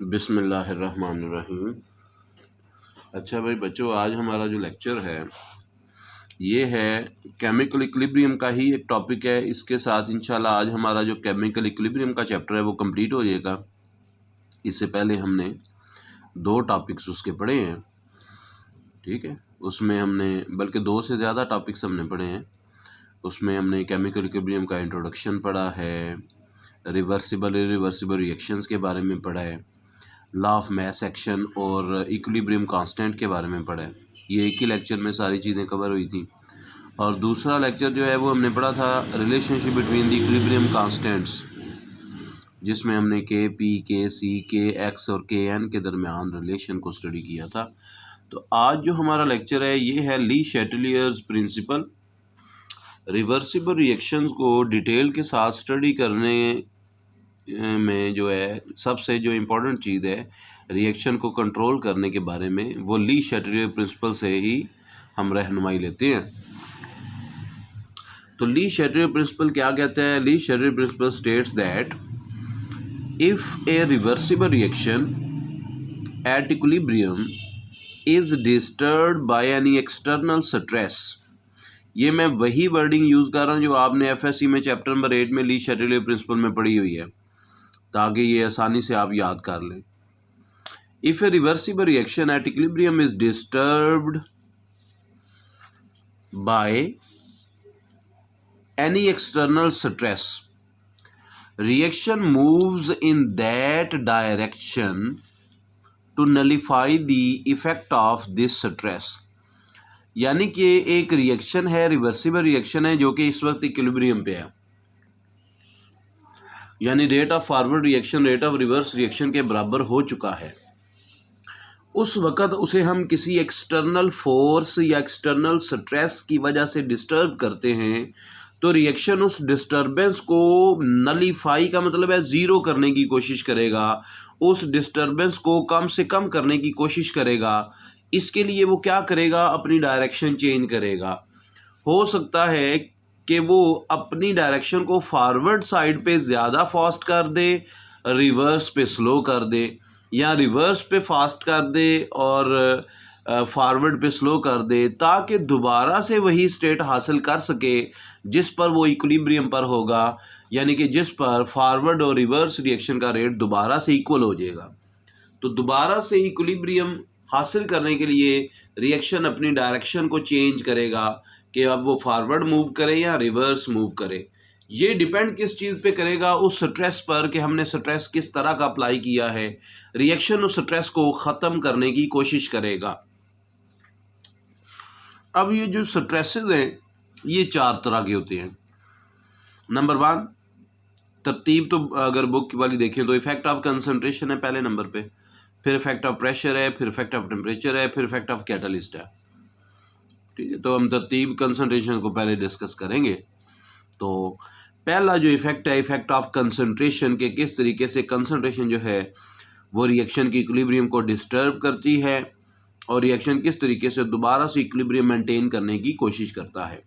बिस्मिल्लाहिर्रहमानिर्रहीम। अच्छा भाई बच्चों, आज हमारा जो लेक्चर है ये है केमिकल इक्विलिब्रियम का ही एक टॉपिक है। इसके साथ इंशाल्लाह आज हमारा जो केमिकल इक्विलिब्रियम का चैप्टर है वो कंप्लीट हो जाएगा। इससे पहले हमने 2 टॉपिक्स उसके पढ़े हैं, ठीक है। उसमें हमने बल्कि 2 से ज़्यादा टॉपिक्स हमने पढ़े हैं। उसमें हमने केमिकल इक्विलिब्रियम का इंट्रोडक्शन पढ़ा है, रिवर्सिबल इरिवर्सिबल रिएक्शंस के बारे में पढ़ा है, लॉ ऑफ मास एक्शन और इक्विलिब्रियम कांस्टेंट के बारे में पढ़ा है। ये एक ही लेक्चर में सारी चीज़ें कवर हुई थी। और दूसरा लेक्चर जो है वो हमने पढ़ा था relationship between the equilibrium constants, जिसमें हमने के पी, के सी, के एक्स और के एन के दरमियान रिलेशन को स्टडी किया था। तो आज जो हमारा लेक्चर है ये है ली शैटेलियर्स प्रिंसिपल। रिवर्सिबल रिएक्शंस को डिटेल के साथ स्टडी करने में जो है सबसे जो इम्पोर्टेंट चीज़ है रिएक्शन को कंट्रोल करने के बारे में, वो ली शैटेलियर प्रिंसिपल से ही हम रहनुमाई लेते हैं। तो ली शैटेलियर प्रिंसिपल क्या कहता है? Le Chatelier principle states that if a reversible reaction at equilibrium is disturbed by any external stress. ये मैं वही वर्डिंग यूज़ कर रहा हूँ जो आपने एफएससी में चैप्टर नंबर 8 में ली शैटेलियर प्रिंसिपल में पढ़ी हुई है, ताकि ये आसानी से आप याद कर लें। If a reversible reaction at equilibrium is disturbed by any external stress, reaction moves in that direction to nullify the effect of this stress. यानी कि एक रिएक्शन है, रिवर्सिबल रिएक्शन है, जो कि इस वक्त इक्विलिब्रियम पे है, यानी rate of forward reaction rate of reverse reaction के बराबर हो चुका है। उस वक़्त उसे हम किसी एक्सटर्नल फोर्स या एक्सटर्नल स्ट्रेस की वजह से डिस्टर्ब करते हैं, तो रिएक्शन उस डिस्टर्बेंस को नलीफाई का मतलब है ज़ीरो करने की कोशिश करेगा, उस डिस्टर्बेंस को कम से कम करने की कोशिश करेगा। इसके लिए वो क्या करेगा? अपनी डायरेक्शन चेंज करेगा। हो सकता है कि वो अपनी डायरेक्शन को फॉरवर्ड साइड पे ज़्यादा फास्ट कर दे, रिवर्स पे स्लो कर दे, या रिवर्स पे फास्ट कर दे और फॉरवर्ड पे स्लो कर दे, ताकि दोबारा से वही स्टेट हासिल कर सके जिस पर वो इक्विलिब्रियम पर होगा, यानी कि जिस पर फॉरवर्ड और रिवर्स रिएक्शन का रेट दोबारा से इक्वल हो जाएगा। तो दोबारा से इक्विलिब्रियम हासिल करने के लिए रिएक्शन अपनी डायरेक्शन को चेंज करेगा कि अब वो फॉरवर्ड मूव करे या रिवर्स मूव करे। ये डिपेंड किस चीज़ पे करेगा? उस स्ट्रेस पर कि हमने स्ट्रेस किस तरह का अप्लाई किया है। रिएक्शन उस स्ट्रेस को ख़त्म करने की कोशिश करेगा। अब ये जो स्ट्रेसेस हैं ये 4 तरह के होते हैं। नंबर 1, तरतीब तो अगर बुक वाली देखें तो इफेक्ट ऑफ कंसंट्रेशन है पहले नंबर पे, फिर इफेक्ट ऑफ प्रेशर है, फिर इफेक्ट ऑफ टेम्परेचर है, फिर इफेक्ट ऑफ कैटलिस्ट है, ठीक है। तो हम तरतीब कंसंट्रेशन को पहले डिस्कस करेंगे। तो पहला जो इफेक्ट है इफेक्ट ऑफ कंसंट्रेशन, के किस तरीके से कंसंट्रेशन जो है वो रिएक्शन की इक्विलिब्रियम को डिस्टर्ब करती है और रिएक्शन किस तरीके से दोबारा से इक्विलिब्रियम मेंटेन करने की कोशिश करता है।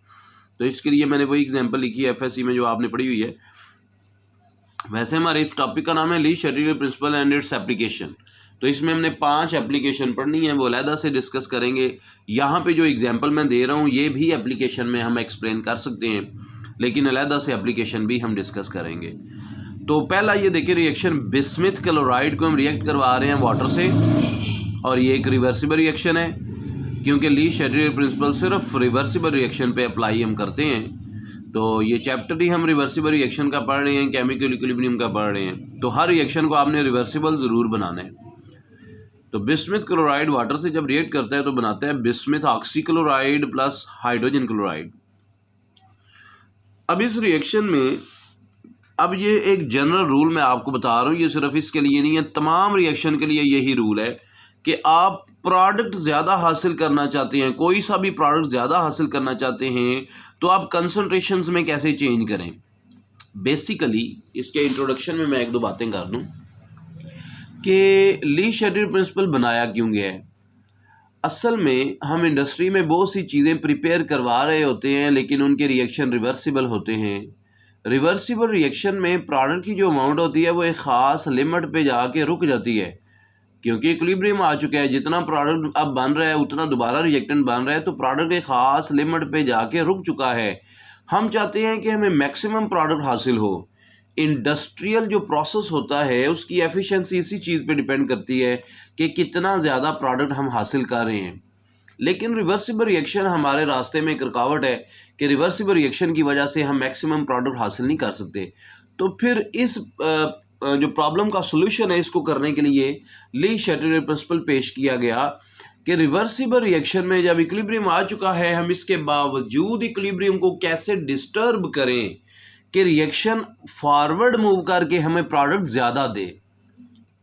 तो इसके लिए मैंने वही एग्जांपल लिखी है एफएससी में जो आपने पढ़ी हुई है। वैसे हमारे इस टॉपिक का नाम है Le Chatelier principal and its application. तो इसमें हमने 5 एप्लीकेशन पढ़नी है, वो अलहदा से डिस्कस करेंगे। यहाँ पे जो एग्जांपल मैं दे रहा हूँ ये भी एप्लीकेशन में हम एक्सप्लेन कर सकते हैं, लेकिन अलहदा से एप्लीकेशन भी हम डिस्कस करेंगे। तो पहला ये देखिए, रिएक्शन बिस्मिथ क्लोराइड को हम रिएक्ट करवा रहे हैं वाटर से, और ये एक रिवर्सिबल रिएक्शन है, क्योंकि ली शैटेलियर प्रिंसिपल सिर्फ रिवर्सिबल रिएक्शन पे अप्लाई हम करते हैं। तो ये चैप्टर ही हम रिवर्सिबल रिएक्शन का पढ़ रहे हैं, केमिकल इक्विलिब्रियम का पढ़ रहे हैं। तो हर रिएक्शन को आपने रिवर्सिबल ज़रूर बनाना है। तो बिस्मिथ क्लोराइड वाटर से जब रिएक्ट करता है तो बनाता है bismuth oxy chloride plus hydrogen chloride. अब इस रिएक्शन में, अब ये एक जनरल रूल मैं आपको बता रहा हूँ, ये सिर्फ इसके लिए नहीं है, तमाम रिएक्शन के लिए यही रूल है कि आप प्रोडक्ट ज़्यादा हासिल करना चाहते हैं, कोई सा भी प्रोडक्ट ज़्यादा हासिल करना चाहते हैं, तो आप कंसंट्रेशंस में कैसे चेंज करें। बेसिकली इसके इंट्रोडक्शन में मैं 1-2 बातें कर दूं कि ली शैटेलियर प्रिंसिपल बनाया क्यों गया है। असल में हम इंडस्ट्री में बहुत सी चीज़ें प्रिपेयर करवा रहे होते हैं, लेकिन उनके रिएक्शन रिवर्सिबल होते हैं, रिवर्सिबल रिएक्शन में प्रोडक्ट की जो अमाउंट होती है वो एक ख़ास लिमिट पे जाके रुक जाती है, क्योंकि इक्विलिब्रियम आ चुका है। जितना प्रोडक्ट अब बन रहा है उतना दोबारा रिएक्टेंट बन रहा है, तो प्रोडक्ट एक ख़ास लिमिट पे जाके रुक चुका है। हम चाहते हैं कि हमें मैक्सिमम प्रोडक्ट हासिल हो। इंडस्ट्रियल जो प्रोसेस होता है उसकी एफिशिएंसी इसी चीज़ पे डिपेंड करती है कि कितना ज़्यादा प्रोडक्ट हम हासिल कर रहे हैं। लेकिन रिवर्सिबल रिएक्शन हमारे रास्ते में एक रुकावट है कि रिवर्सिबल रिएक्शन की वजह से हम मैक्सिमम प्रोडक्ट हासिल नहीं कर सकते। तो फिर इस जो प्रॉब्लम का सोल्यूशन है, इसको करने के लिए ली शैटेलर प्रिंसिपल पेश किया गया कि रिवर्सिबल रिएक्शन में जब इक्विलिब्रियम आ चुका है, हम इसके बावजूद इक्विलिब्रियम को कैसे डिस्टर्ब करें कि रिएक्शन फॉरवर्ड मूव करके हमें प्रोडक्ट ज़्यादा दे।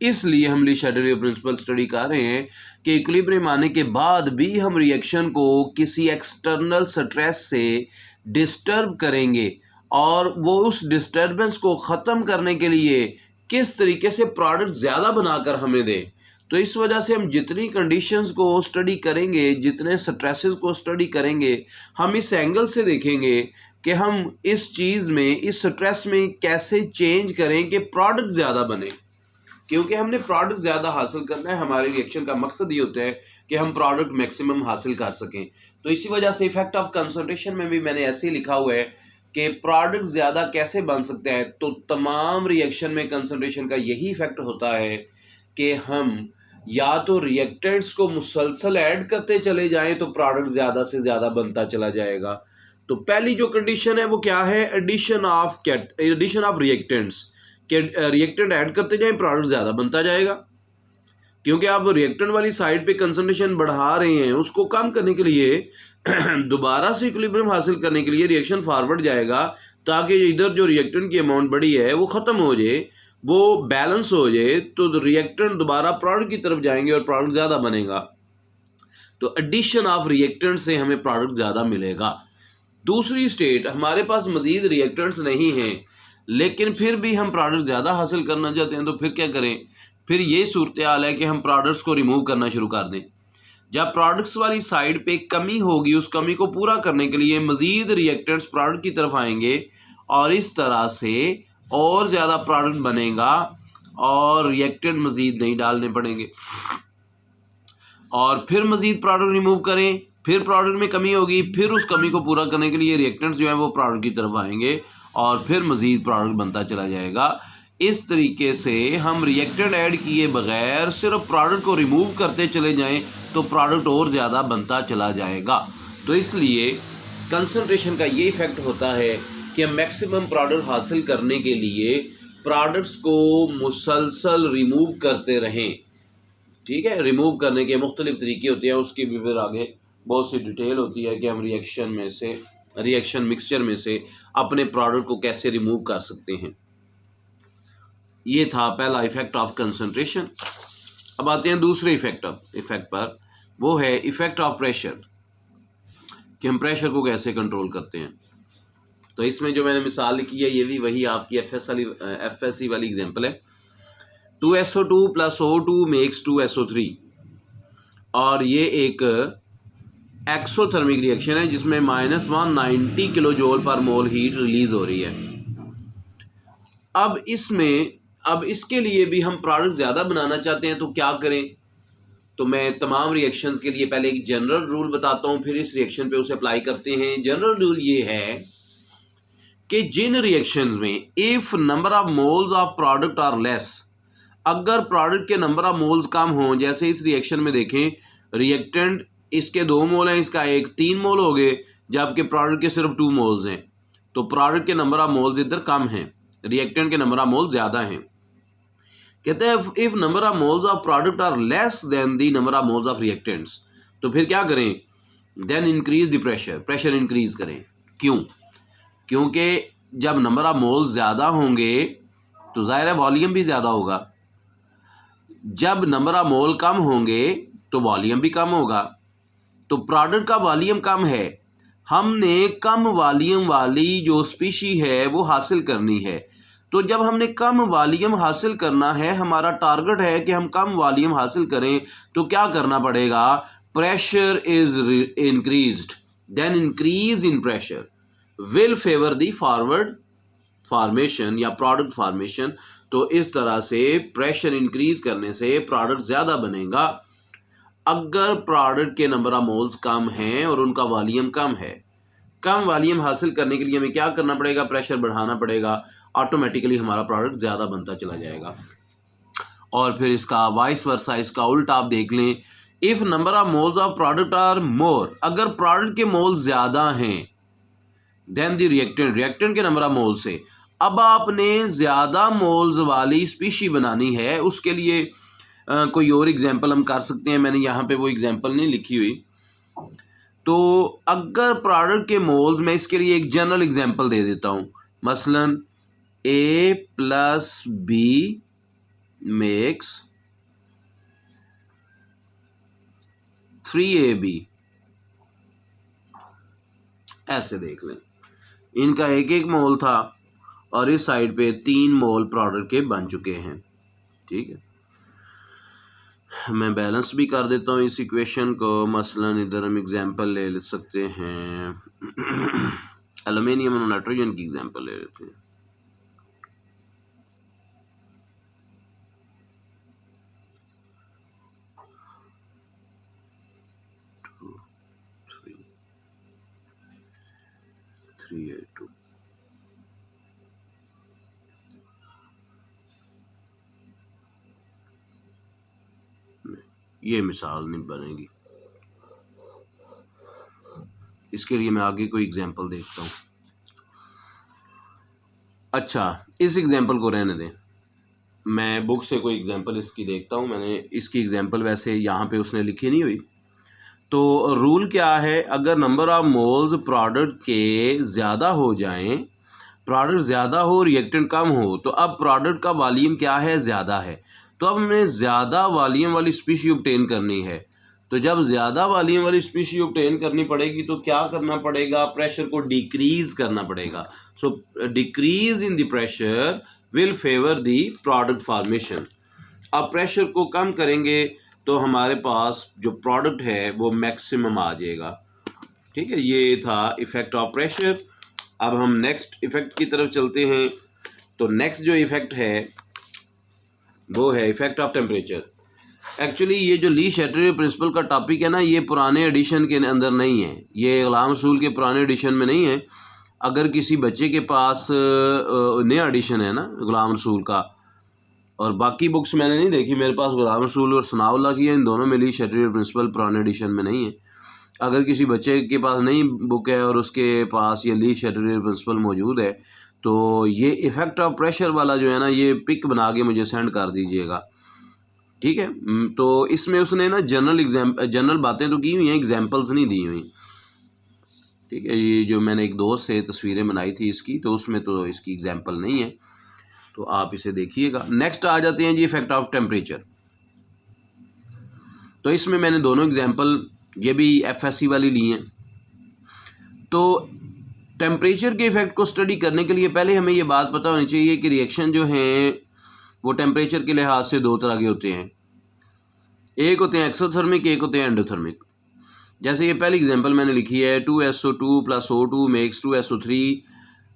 इसलिए हम ली शैटेलर प्रिंसिपल स्टडी कर रहे हैं कि इक्विलिब्रियम आने के बाद भी हम रिएक्शन को किसी एक्सटर्नल स्ट्रेस से डिस्टर्ब करेंगे, और वो उस डिस्टर्बेंस को ख़त्म करने के लिए किस तरीके से प्रोडक्ट ज़्यादा बनाकर हमें दे। तो इस वजह से हम जितनी कंडीशंस को स्टडी करेंगे, जितने स्ट्रेसेस को स्टडी करेंगे, हम इस एंगल से देखेंगे कि हम इस चीज़ में, इस स्ट्रेस में कैसे चेंज करें कि प्रोडक्ट ज़्यादा बने। क्योंकि हमने प्रोडक्ट ज़्यादा हासिल करना है, हमारे रिएक्शन का मकसद ये होता है कि हम प्रोडक्ट मैक्सिमम हासिल कर सकें। तो इसी वजह से इफेक्ट ऑफ कंसंट्रेशन में भी मैंने ऐसे ही लिखा हुआ है कि प्रोडक्ट ज़्यादा कैसे बन सकते हैं। तो तमाम रिएक्शन में कंसंट्रेशन का यही इफेक्ट होता है कि हम या तो रिएक्टेंट्स को मुसलसल ऐड करते चले जाएं तो प्रोडक्ट ज़्यादा से ज़्यादा बनता चला जाएगा। तो पहली जो कंडीशन है वो क्या है? एडिशन ऑफ रिएक्टेंट्स, कि रिएक्टेंट ऐड करते जाएं, प्रोडक्ट ज़्यादा बनता जाएगा। क्योंकि आप रिएक्टेंट वाली साइड पे कंसंट्रेशन बढ़ा रहे हैं, उसको कम करने के लिए दोबारा से इक्विलिब्रियम हासिल करने के लिए रिएक्शन फॉरवर्ड जाएगा, ताकि इधर जो रिएक्टेंट की अमाउंट बढ़ी है वो ख़त्म हो जाए, वो बैलेंस हो जाए, तो रिएक्टेंट दोबारा प्रोडक्ट की तरफ जाएंगे और प्रोडक्ट ज़्यादा बनेगा। तो एडिशन ऑफ रिएक्टेंट से हमें प्रोडक्ट ज़्यादा मिलेगा। दूसरी स्टेट, हमारे पास मज़ीद रिएक्टेंट्स नहीं हैं लेकिन फिर भी हम प्रोडक्ट ज़्यादा हासिल करना चाहते हैं, तो फिर क्या करें? फिर ये सूरत हाल है कि हम प्रोडक्ट्स को रिमूव करना शुरू कर दें। जब प्रोडक्ट्स वाली साइड पे कमी होगी, उस कमी को पूरा करने के लिए मज़ीद रिएक्टेंट्स प्रोडक्ट की तरफ आएंगे और इस तरह से और ज़्यादा प्रोडक्ट बनेगा और रिएक्टेंट मज़ीद नहीं डालने पड़ेंगे। और फिर मज़ीद प्रोडक्ट रिमूव करें, फिर प्रोडक्ट में कमी होगी, फिर उस कमी को पूरा करने के लिए रिएक्टेंट्स जो हैं वो प्रोडक्ट की तरफ आएंगे और फिर मज़ीद प्रोडक्ट बनता चला जाएगा। इस तरीके से हम रिएक्टेंट ऐड किए बगैर सिर्फ प्रोडक्ट को रिमूव करते चले जाएं तो प्रोडक्ट और ज़्यादा बनता चला जाएगा। तो इसलिए कंसंट्रेशन का ये इफ़ेक्ट होता है कि हम मैक्सिमम प्रोडक्ट हासिल करने के लिए प्रोडक्ट्स को मुसलसल रिमूव करते रहें। ठीक है, रिमूव करने के मुख्तलिफ तरीके होते हैं, उसकी भी फिर आगे बहुत सी डिटेल होती है कि हम रिएक्शन मिक्सचर में से अपने प्रोडक्ट को कैसे रिमूव कर सकते हैं। ये था पहला इफेक्ट ऑफ कंसंट्रेशन। अब आते हैं दूसरे इफेक्ट पर, वो है इफेक्ट ऑफ प्रेशर, कि हम प्रेशर को कैसे कंट्रोल करते हैं। तो इसमें जो मैंने मिसाल लिखी है ये भी वही आपकी FSC वाली एग्जांपल है। 2SO2 + O2 मेक्स 2SO3, और ये एक एक्सोथर्मिक रिएक्शन है जिसमें -190 किलो पर मोल हीट रिलीज हो रही है। अब इसके लिए भी हम प्रोडक्ट ज़्यादा बनाना चाहते हैं, तो क्या करें? तो मैं तमाम रिएक्शंस के लिए पहले एक जनरल रूल बताता हूँ, फिर इस रिएक्शन पे उसे अप्लाई करते हैं। जनरल रूल ये है कि जिन रिएक्शंस में if number of moles of product are less, अगर प्रोडक्ट के नंबर ऑफ मोल्स कम हों, जैसे इस रिएक्शन में देखें, रिएक्टेंट इसके 2 मोल हैं, इसका 3 मोल हो गए, जबकि प्रोडक्ट के सिर्फ 2 मोल्स हैं, तो प्रोडक्ट के नंबर ऑफ मोल्स इधर कम हैं, रिएक्टेंट के नंबर ऑफ मोल्स ज़्यादा हैं। कहते हैं if number of moles of product are less then the number of moles of reactants, तो फिर क्या करें? Then increase the pressure increase करें। क्यों? क्योंकि जब नंबर ऑफ मोल्स ज़्यादा होंगे तो ज़ाहिर है वॉल्यूम भी ज़्यादा होगा, जब नंबर ऑफ मोल कम होंगे तो वॉल्यूम भी कम होगा। तो प्रोडक्ट का वॉल्यूम कम है, हमने कम वॉल्यूम वाली जो स्पीशी है वो हासिल करनी है। तो जब हमने कम वॉल्यूम हासिल करना है, हमारा टारगेट है कि हम कम वॉल्यूम हासिल करें, तो क्या करना पड़ेगा? Pressure is increased, then increase in pressure will favour the forward formation या प्रोडक्ट फार्मेशन, तो इस तरह से प्रेशर इंक्रीज करने से प्रोडक्ट ज़्यादा बनेगा। अगर प्रोडक्ट के नंबर ऑफ मोल्स कम हैं और उनका वॉल्यूम कम है, कम वॉल्यूम हासिल करने के लिए हमें क्या करना पड़ेगा, प्रेशर बढ़ाना पड़ेगा, ऑटोमेटिकली हमारा प्रोडक्ट ज़्यादा बनता चला जाएगा। और फिर इसका वाइस वर्सा, इसका उल्टा आप देख लें, if number of moles of product are more, अगर प्रोडक्ट के मोल ज़्यादा हैं देन द रिएक्टेंट के नंबर ऑफ मोल से, अब आपने ज़्यादा मोल्स वाली स्पीशी बनानी है, उसके लिए कोई और एग्जांपल हम कर सकते हैं। मैंने यहाँ पे वो एग्जांपल नहीं लिखी हुई। तो अगर प्रोडक्ट के मोल्स, मैं इसके लिए एक जनरल एग्जांपल दे देता हूँ, मसलन A + B मेक्स 3AB, ऐसे देख लें, इनका एक एक मोल था और इस साइड पे 3 मोल प्रोडक्ट के बन चुके हैं। ठीक है, मैं बैलेंस भी कर देता हूँ इस इक्वेशन को। मसलन इधर हम एग्जांपल ले सकते हैं एल्युमिनियम और नाइट्रोजन की एग्जांपल ले लेते हैं। ये मिसाल नहीं बनेगी, इसके लिए मैं आगे कोई एग्जांपल देखता हूँ। अच्छा, इस एग्जांपल को रहने दें, मैं बुक से कोई एग्जांपल इसकी देखता हूँ। मैंने इसकी एग्जांपल वैसे यहाँ पे उसने लिखी नहीं हुई। तो रूल क्या है, अगर नंबर ऑफ मोल्स प्रोडक्ट के ज़्यादा हो जाएं, प्रोडक्ट ज़्यादा हो रिएक्टेंट कम हो, तो अब प्रोडक्ट का वॉल्यूम क्या है, ज़्यादा है, तो अब हमें ज़्यादा वॉल्यूम वाली स्पीशी ऑब्टेन करनी है। तो जब ज़्यादा वॉल्यूम वाली स्पीशी ऑब्टेन करनी पड़ेगी तो क्या करना पड़ेगा, प्रेशर को डिक्रीज़ करना पड़ेगा। So decrease in the pressure will favour the product formation. अब प्रेशर को कम करेंगे तो हमारे पास जो प्रोडक्ट है वो मैक्सिमम आ जाएगा। ठीक है, ये था इफ़ेक्ट ऑफ प्रेशर। अब हम नेक्स्ट इफ़ेक्ट की तरफ चलते हैं। तो नेक्स्ट जो इफ़ेक्ट है वो है इफ़ेक्ट ऑफ टेम्परेचर। एक्चुअली ये जो ली शैटरे प्रिंसिपल का टॉपिक है ना, ये पुराने एडिशन के अंदर नहीं है, ये गुलाम रसूल के पुराने एडिशन में नहीं है। अगर किसी बच्चे के पास नया एडिशन है ना गुलाम रसूल का, और बाकी बुक्स मैंने नहीं देखी, मेरे पास गुलाम रसूल और सनाउल्लाह की है, इन दोनों में ली शैटरे प्रिंसिपल पुराने एडिशन में नहीं है। अगर किसी बच्चे के पास नई बुक है और उसके पास ये ली शैटरे प्रिंसिपल मौजूद है, तो ये इफ़ेक्ट ऑफ प्रेशर वाला जो है ना, ये पिक बना के मुझे सेंड कर दीजिएगा। ठीक है, तो इसमें उसने ना जनरल बातें तो की हुई हैं, एग्जांपल्स नहीं दी हुई। ठीक है, ये जो मैंने एक दोस्त से तस्वीरें बनाई थी इसकी, तो उसमें तो इसकी एग्जांपल नहीं है, तो आप इसे देखिएगा। नेक्स्ट आ जाते हैं जी इफ़ेक्ट ऑफ टेम्परेचर। तो इसमें मैंने दोनों एग्जांपल ये भी FSC वाली ली हैं। तो टेम्परेचर के इफ़ेक्ट को स्टडी करने के लिए पहले हमें ये बात पता होनी चाहिए कि रिएक्शन जो हैं वो टेम्परेचर के लिहाज से 2 तरह के होते हैं। एक होते हैं एक्सोथर्मिक, एक होते हैं एंडोथर्मिक। जैसे ये पहली एग्जांपल मैंने लिखी है 2SO2 + O2 मेक्स 2SO3,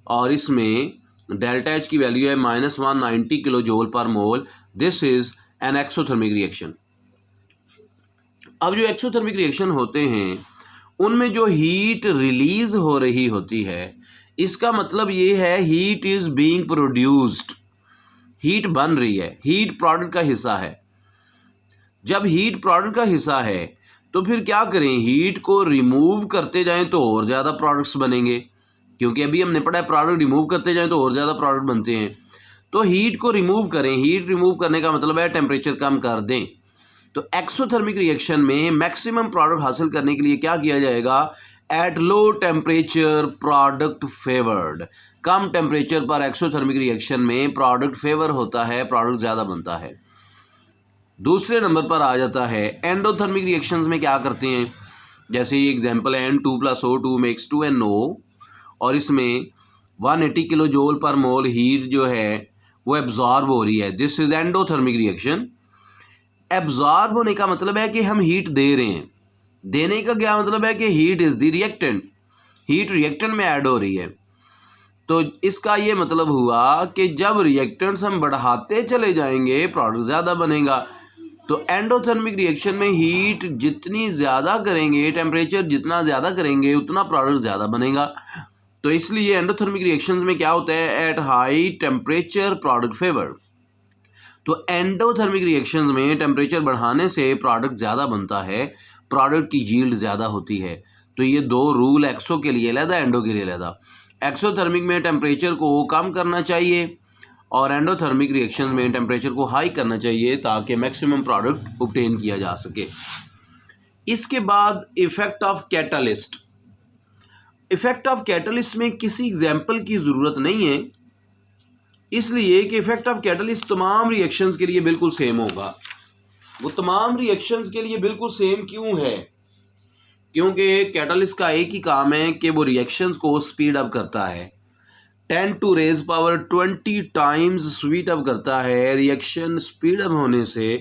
और इसमें डेल्टा H की वैल्यू है -190 kilo joule per mole. This is an exothermic reaction. अब जो एक्सोथर्मिक रिएक्शन होते हैं उनमें जो हीट रिलीज़ हो रही होती है, इसका मतलब ये है heat is being produced, heat बन रही है, हीट प्रोडक्ट का हिस्सा है। जब हीट प्रोडक्ट का हिस्सा है तो फिर क्या करें, हीट को रिमूव करते जाएं तो और ज़्यादा प्रोडक्ट्स बनेंगे, क्योंकि अभी हमने पढ़ा है प्रोडक्ट रिमूव करते जाएं तो और ज़्यादा प्रोडक्ट बनते हैं। तो हीट को रिमूव करें, हीट रिमूव करने का मतलब है टेम्परेचर कम कर दें। तो एक्सोथर्मिक रिएक्शन में मैक्सिमम प्रोडक्ट हासिल करने के लिए क्या किया जाएगा, at low temperature product favoured. Come temperature पर एक्सोथर्मिक रिएक्शन में प्रोडक्ट फेवर होता है, प्रोडक्ट ज़्यादा बनता है। दूसरे नंबर पर आ जाता है एंडोथर्मिक रिएक्शंस में क्या करते हैं, जैसे ये एग्जांपल है N2 + O2 मेक्स 2NO, और इसमें 180 kilo joule per mole heat जो है वो एब्जॉर्ब हो रही है। This is endothermic reaction. Absorb होने का मतलब है कि हम हीट दे रहे हैं, देने का क्या मतलब है कि heat is the reactant, heat reactant में ऐड हो रही है। तो इसका ये मतलब हुआ कि जब रिएक्टेंट्स हम बढ़ाते चले जाएंगे प्रोडक्ट ज़्यादा बनेगा। तो एंडोथर्मिक रिएक्शन में हीट जितनी ज़्यादा करेंगे, टेम्परेचर जितना ज़्यादा करेंगे, उतना प्रोडक्ट ज़्यादा बनेगा। तो इसलिए एंडोथर्मिक रिएक्शंस में क्या होता है, at high temperature product favour. तो एंडोथर्मिक रिएक्शंस में टेम्परेचर बढ़ाने से प्रोडक्ट ज़्यादा बनता है, प्रोडक्ट की यील्ड ज़्यादा होती है। तो ये दो रूल एक्सो के लिए अलग, एंडो के लिए अलग। एक्सोथर्मिक में टेम्परेचर को कम करना चाहिए और एंडोथर्मिक रिएक्शन में टेम्परेचर को हाई करना चाहिए ताकि मैक्सिमम प्रोडक्ट ऑब्टेन किया जा सके। इसके बाद effect of catalyst. Effect of catalyst में किसी एग्जाम्पल की ज़रूरत नहीं है, इसलिए कि इफ़ेक्ट ऑफ कैटलिस्ट तमाम रिएक्शंस के लिए बिल्कुल सेम होगा। वो तमाम रिएक्शंस के लिए बिल्कुल सेम क्यों है, क्योंकि कैटलिस्ट का एक ही काम है कि वो रिएक्शंस को स्पीड अप करता है। 10 to raise power 20 times speed up करता है। रिएक्शन स्पीड अप होने से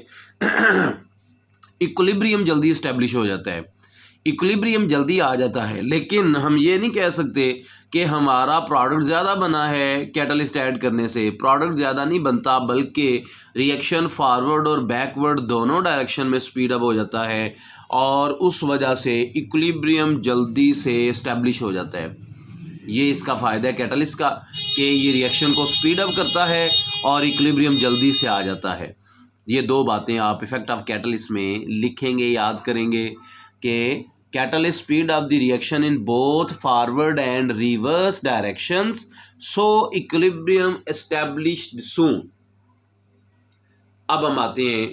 इक्विलिब्रियम जल्दी इस्टेब्लिश हो जाता है, इक्विलिब्रियम जल्दी आ जाता है। लेकिन हम ये नहीं कह सकते कि हमारा प्रोडक्ट ज़्यादा बना है कैटलिस्ट ऐड करने से। प्रोडक्ट ज़्यादा नहीं बनता, बल्कि रिएक्शन फॉरवर्ड और बैकवर्ड दोनों डायरेक्शन में स्पीड अप हो जाता है और उस वजह से इक्विलिब्रियम जल्दी से इस्टेब्लिश हो जाता है। ये इसका फ़ायदा है कैटलिस्ट का कि ये रिएक्शन को स्पीड अप करता है और इक्विलिब्रियम जल्दी से आ जाता है। ये दो बातें आप इफ़ेक्ट ऑफ कैटलिस्ट में लिखेंगे, याद करेंगे कि catalyst speed of the reaction in both forward and reverse directions, so equilibrium established soon. अब हम आते हैं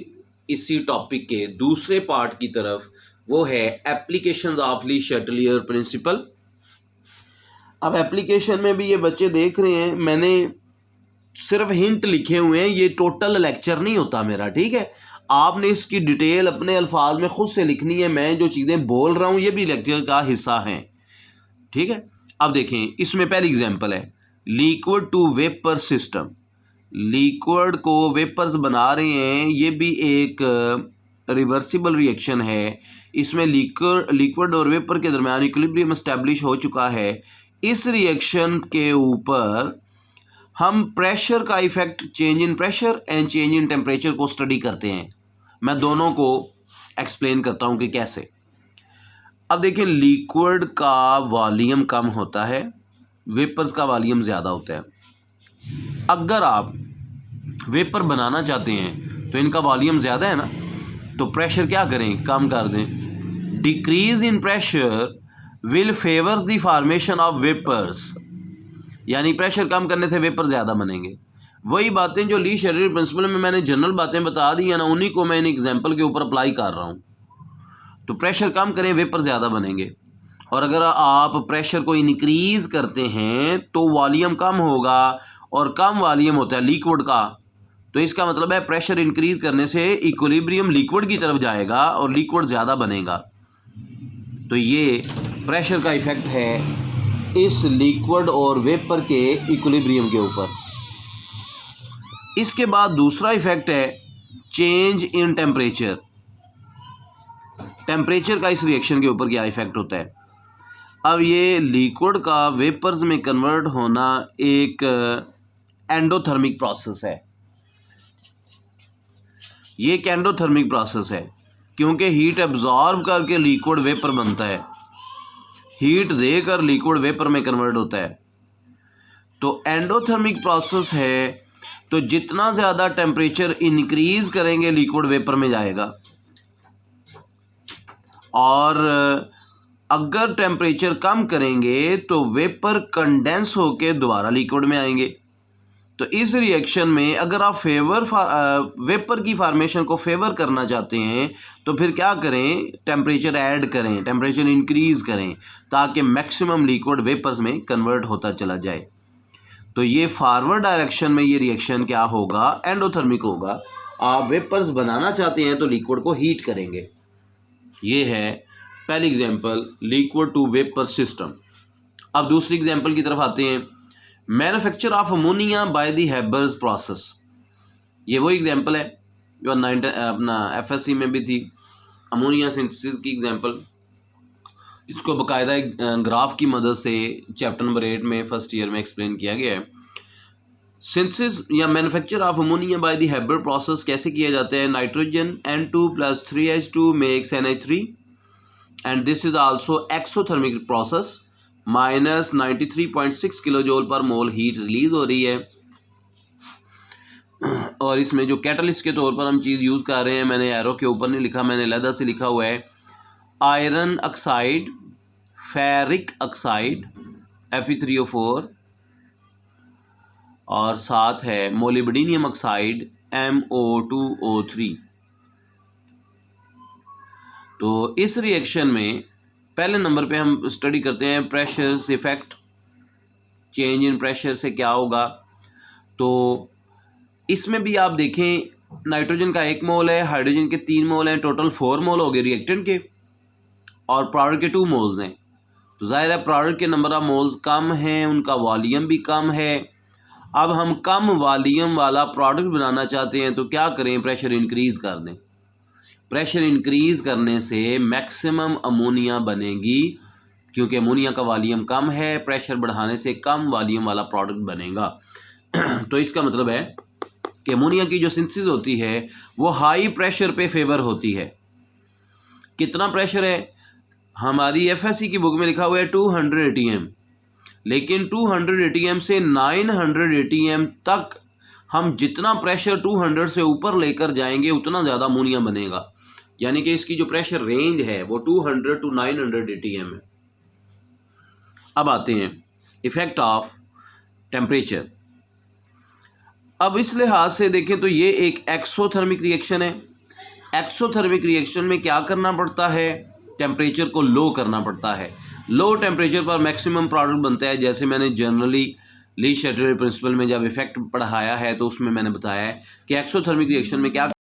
इसी टॉपिक के दूसरे पार्ट की तरफ, वो है एप्लीकेशंस ऑफ ली शैटलियर प्रिंसिपल। अब एप्लीकेशन में भी ये बच्चे देख रहे हैं, मैंने सिर्फ हिंट लिखे हुए हैं, ये टोटल लेक्चर नहीं होता मेरा, ठीक है। आपने इसकी डिटेल अपने अल्फाज में ख़ुद से लिखनी है। मैं जो चीज़ें बोल रहा हूँ ये भी लेक्चर का हिस्सा हैं, ठीक है। अब देखें, इसमें पहली एग्जांपल है liquid to vapour system. Liquid को वेपर्स बना रहे हैं, ये भी एक रिवर्सिबल रिएक्शन है। इसमें लिक्विड और वेपर के दरमियान इक्विलिब्रियम एस्टैब्लिश हो चुका है। इस रिएक्शन के ऊपर हम प्रेशर का effect, change in pressure and change in temperature को स्टडी करते हैं। मैं दोनों को एक्सप्लेन करता हूँ कि कैसे। अब देखें, लिक्विड का वॉल्यूम कम होता है, वेपर्स का वॉल्यूम ज़्यादा होता है। अगर आप वेपर बनाना चाहते हैं तो इनका वॉल्यूम ज़्यादा है ना, तो प्रेशर क्या करें, कम कर दें। Decrease in pressure will favours the formation of vapours, यानी प्रेशर कम करने से वेपर ज़्यादा बनेंगे। वही बातें जो ली शैटलियर प्रिंसिपल में मैंने जनरल बातें बता दी है ना, उन्हीं को मैं इन एग्जाम्पल के ऊपर अप्लाई कर रहा हूँ। तो प्रेशर कम करें, वेपर ज़्यादा बनेंगे। और अगर आप प्रेशर को इनक्रीज़ करते हैं तो वॉल्यूम कम होगा, और कम वॉल्यूम होता है लिक्विड का, तो इसका मतलब है प्रेशर इंक्रीज़ करने से इक्विलिब्रियम लिक्विड की तरफ जाएगा और लिक्विड ज़्यादा बनेगा। तो ये प्रेशर का इफ़ेक्ट है इस लिक्विड और वेपर के इक्विलिब्रियम के ऊपर। इसके बाद दूसरा इफ़ेक्ट है चेंज इन टेम्परेचर। टेम्परेचर का इस रिएक्शन के ऊपर क्या इफ़ेक्ट होता है। अब ये लिक्विड का वेपर्स में कन्वर्ट होना एक एंडोथर्मिक प्रोसेस है। ये एक एंडोथर्मिक प्रोसेस है क्योंकि हीट एब्जॉर्ब करके लिक्विड वेपर बनता है, हीट देकर लिक्विड वेपर में कन्वर्ट होता है। तो एंडोथर्मिक प्रोसेस है, तो जितना ज़्यादा टेम्परेचर इंक्रीज़ करेंगे लिक्विड वेपर में जाएगा, और अगर टेम्परेचर कम करेंगे तो वेपर कंडेंस होकर दोबारा लिक्विड में आएंगे। तो इस रिएक्शन में अगर आप वेपर की फार्मेशन को फेवर करना चाहते हैं तो फिर क्या करें, टेम्परेचर ऐड करें, टेम्परेचर इंक्रीज़ करें ताकि मैक्सिमम लिक्विड वेपर्स में कन्वर्ट होता चला जाए। तो ये फॉरवर्ड डायरेक्शन में ये रिएक्शन क्या होगा, एंडोथर्मिक होगा। आप वेपर्स बनाना चाहते हैं तो लिक्विड को हीट करेंगे। ये है पहली example, liquid to vapour system. अब दूसरी एग्जांपल की तरफ आते हैं, manufacture of ammonia by the Haber's process. ये वो एग्जांपल है जो अपना FSC में भी थी, अमोनिया सिंथेसिस की एग्जांपल। इसको बाकायदा एक ग्राफ की मदद से चैप्टर नंबर 8 में फर्स्ट ईयर में एक्सप्लेन किया गया है। सिंथेसिस या manufacture of ammonia by the Haber process कैसे किया जाता है? Nitrogen N2 + 3H2 makes NH3 and this is also exothermic process. Minus 93.6 kilo joule per mole heat release हो रही है। और इसमें जो कैटलिस्ट के तौर पर हम चीज़ यूज़ कर रहे हैं, मैंने एरो के ऊपर नहीं लिखा, मैंने अलहदा से लिखा हुआ है iron oxide, ferric oxide Fe3O4 और साथ है मोलिब्डेनियम ऑक्साइड MO2O3। तो इस रिएक्शन में पहले नंबर पे हम स्टडी करते हैं pressures effect. Change in pressure से क्या होगा? तो इसमें भी आप देखें नाइट्रोजन का 1 मोल है, हाइड्रोजन के 3 मोल हैं, टोटल 4 मोल हो गए रिएक्टेंट के, और प्रोडक्ट के 2 मोल्स हैं। तो जाहिर है प्रोडक्ट के नंबर ऑफ मोल्स कम हैं, उनका वॉल्यूम भी कम है। अब हम कम वॉल्यूम वाला प्रोडक्ट बनाना चाहते हैं तो क्या करें? प्रेशर इंक्रीज़ कर दें। प्रेशर इंक्रीज़ करने से मैक्सिमम अमोनिया बनेगी, क्योंकि अमोनिया का वॉल्यूम कम है, प्रेशर बढ़ाने से कम वॉल्यूम वाला प्रोडक्ट बनेगा। तो इसका मतलब है कि अमोनिया की जो सिंथेसिस होती है वो हाई प्रेशर पे फेवर होती है। कितना प्रेशर है? हमारी FSC की बुक में लिखा हुआ है 200 ATM, लेकिन 200 ATM से 900 ATM तक हम जितना प्रेशर 200 से ऊपर लेकर जाएंगे उतना ज़्यादा अमोनिया बनेगा। यानी कि इसकी जो प्रेशर रेंज है वो 200 to 900 ATM है। अब आते हैं इफ़ेक्ट ऑफ टेम्परेचर। अब इस लिहाज से देखें तो ये एक एक्सोथर्मिक रिएक्शन है। एक्सोथर्मिक रिएक्शन में क्या करना पड़ता है? टेम्परेचर को लो करना पड़ता है। लो टेम्परेचर पर मैक्सिमम प्रोडक्ट बनता है। जैसे मैंने जनरली ली शैटरडे प्रिंसिपल में जब इफेक्ट पढ़ाया है तो उसमें मैंने बताया है कि एक्सोथर्मिक रिएक्शन में क्या